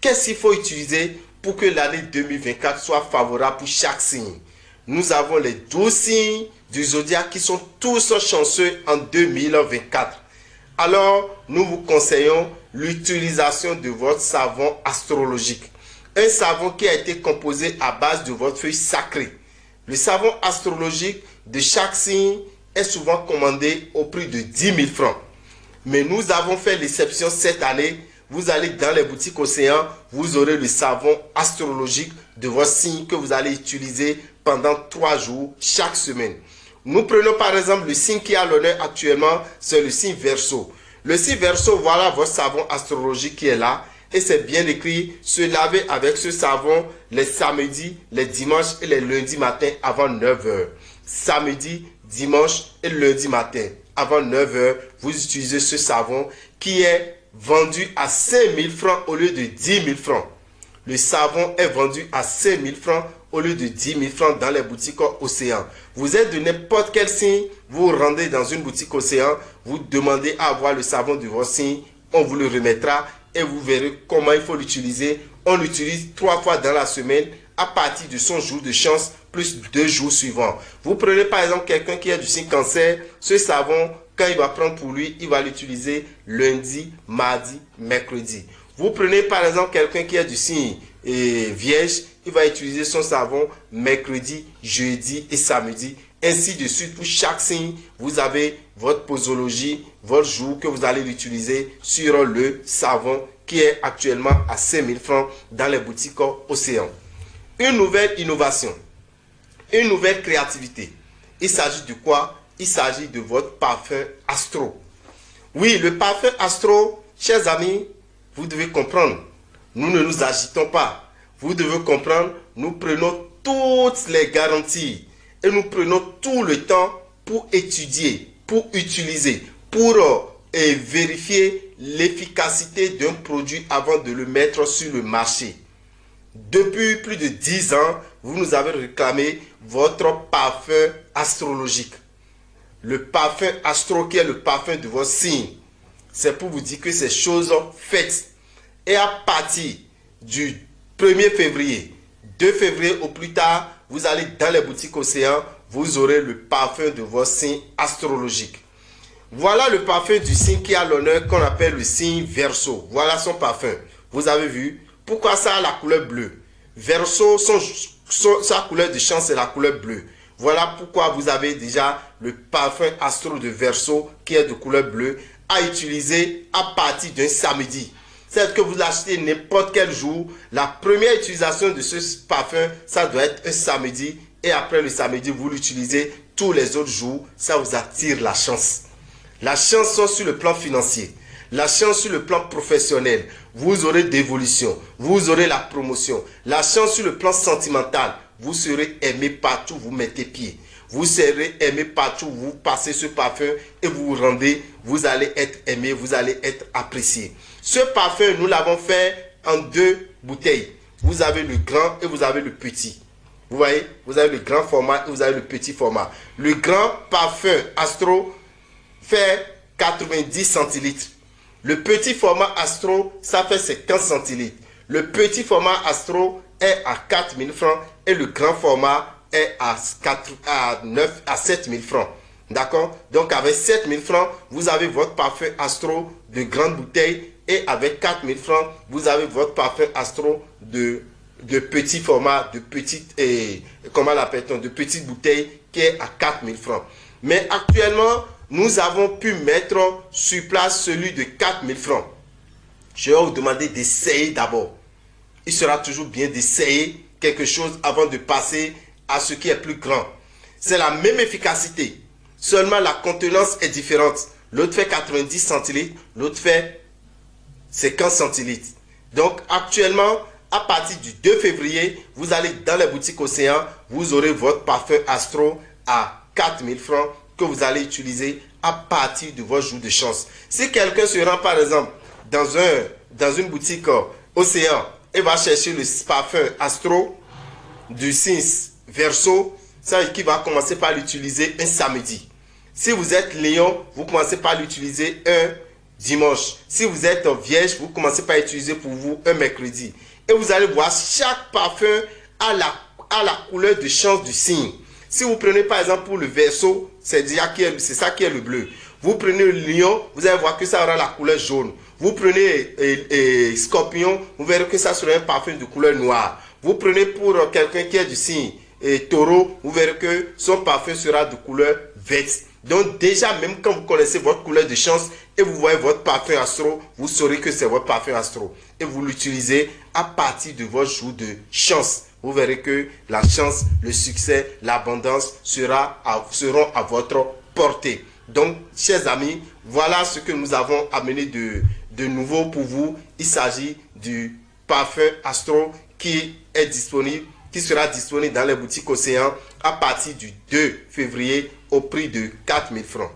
Qu'est-ce qu'il faut utiliser pour que l'année 2024 soit favorable pour chaque signe? Nous avons les 12 signes du zodiaque qui sont tous chanceux en 2024. Alors, nous vous conseillons l'utilisation de votre savon astrologique. Un savon qui a été composé à base de votre feuille sacrée. Le savon astrologique de chaque signe est souvent commandé au prix de 10 000 francs. Mais nous avons fait l'exception cette année. Vous allez dans les boutiques Océan, vous aurez le savon astrologique de votre signe que vous allez utiliser pendant 3 jours chaque semaine. Nous prenons par exemple le signe qui a l'honneur actuellement, c'est le signe Verseau. Le signe Verseau, voilà votre savon astrologique qui est là. Et c'est bien écrit, se laver avec ce savon les samedis, les dimanches et les lundis matin avant 9 h. Samedi, dimanche et lundi matin avant 9 h, vous utilisez ce savon qui est vendu à 5 000 francs au lieu de 10 000 francs. Le savon est vendu à 5 000 francs au lieu de 10 000 francs dans les boutiques Océan. Vous êtes de n'importe quel signe, vous vous rendez dans une boutique Océan, vous demandez à avoir le savon de votre signe, on vous le remettra et vous verrez comment il faut l'utiliser. On l'utilise 3 fois dans la semaine à partir de son jour de chance plus 2 jours suivants. Vous prenez par exemple quelqu'un qui est du signe Cancer, ce savon, quand il va prendre pour lui, il va l'utiliser lundi, mardi, mercredi. Vous prenez par exemple quelqu'un qui est du signe Vierge, il va utiliser son savon mercredi, jeudi et samedi. Ainsi de suite, pour chaque signe, vous avez votre posologie, votre jour que vous allez l'utiliser sur le savon qui est actuellement à 5 000 francs dans les boutiques Océan. Une nouvelle innovation, une nouvelle créativité. Il s'agit de quoi? Il s'agit de votre parfum Astro. Oui, le parfum Astro, chers amis, vous devez comprendre, nous ne nous agitons pas. Vous devez comprendre, nous prenons toutes les garanties et nous prenons tout le temps pour étudier, pour utiliser, pour vérifier l'efficacité d'un produit avant de le mettre sur le marché. Depuis plus de 10 ans, vous nous avez réclamé votre parfum astrologique. Le parfum Astro qui est le parfum de votre signe. C'est pour vous dire que c'est chose faite. Et à partir du 1er février, 2 février au plus tard, vous allez dans les boutiques Océan, vous aurez le parfum de votre signe astrologique. Voilà le parfum du signe qui a l'honneur qu'on appelle le signe Verseau. Voilà son parfum. Vous avez vu? Pourquoi ça a la couleur bleue? Verseau, sa couleur de chance c'est la couleur bleue. Voilà pourquoi vous avez déjà le parfum Astro de Verseau qui est de couleur bleue à utiliser à partir d'un samedi. C'est que vous l'achetez n'importe quel jour. La première utilisation de ce parfum, ça doit être un samedi. Et après le samedi, vous l'utilisez tous les autres jours. Ça vous attire la chance. La chance soit sur le plan financier. La chance sur le plan professionnel. Vous aurez d'évolution. Vous aurez la promotion. La chance sur le plan sentimental. Vous serez aimé partout où vous mettez pied. Vous serez aimé partout où vous passez ce parfum et vous vous rendez. Vous allez être aimé, vous allez être apprécié. Ce parfum, nous l'avons fait en 2 bouteilles. Vous avez le grand et vous avez le petit. Vous voyez, vous avez le grand format et vous avez le petit format. Le grand parfum Astro fait 90 centilitres. Le petit format Astro, ça fait 50 centilitres. Le petit format Astro est à 4 000 francs et le grand format est à 7 000 francs. D'accord? Donc avec 7 000 francs, vous avez votre parfum Astro de grande bouteille et avec 4 000 francs, vous avez votre parfum Astro de petit format, de petite, comment l'appelle-t-on, de petite bouteille qui est à 4 000 francs. Mais actuellement, nous avons pu mettre sur place celui de 4 000 francs. Je vais vous demander d'essayer d'abord. Il sera toujours bien d'essayer quelque chose avant de passer à ce qui est plus grand. C'est la même efficacité. Seulement la contenance est différente. L'autre fait 90 centilitres, l'autre fait 50 centilitres. Donc actuellement, à partir du 2 février, vous allez dans les boutiques Océan, vous aurez votre parfum Astro à 4 000 francs que vous allez utiliser à partir de votre jour de chance. Si quelqu'un se rend par exemple dans une boutique Océan et va chercher le parfum Astro du signe Verseau, ça veut dire qu'il va commencer par l'utiliser un samedi. Si vous êtes Lion, vous commencez par l'utiliser un dimanche. Si vous êtes vierge, vous commencez par utiliser pour vous un mercredi. Et vous allez voir, chaque parfum a la couleur de chance du signe. Si vous prenez par exemple pour le Verseau, c'est ça qui est le bleu. Vous prenez le Lion, vous allez voir que ça aura la couleur jaune. Vous prenez Scorpion, vous verrez que ça sera un parfum de couleur noire. Vous prenez pour quelqu'un qui est du signe Taureau, vous verrez que son parfum sera de couleur verte. Donc déjà, même quand vous connaissez votre couleur de chance et vous voyez votre parfum astro, vous saurez que c'est votre parfum astro. Et vous l'utilisez à partir de votre jour de chance. Vous verrez que la chance, le succès, l'abondance seront à votre portée. Donc, chers amis, voilà ce que nous avons amené de nouveau pour vous. Il s'agit du parfum astro qui sera disponible dans les boutiques Océan à partir du 2 février au prix de 4 000 francs.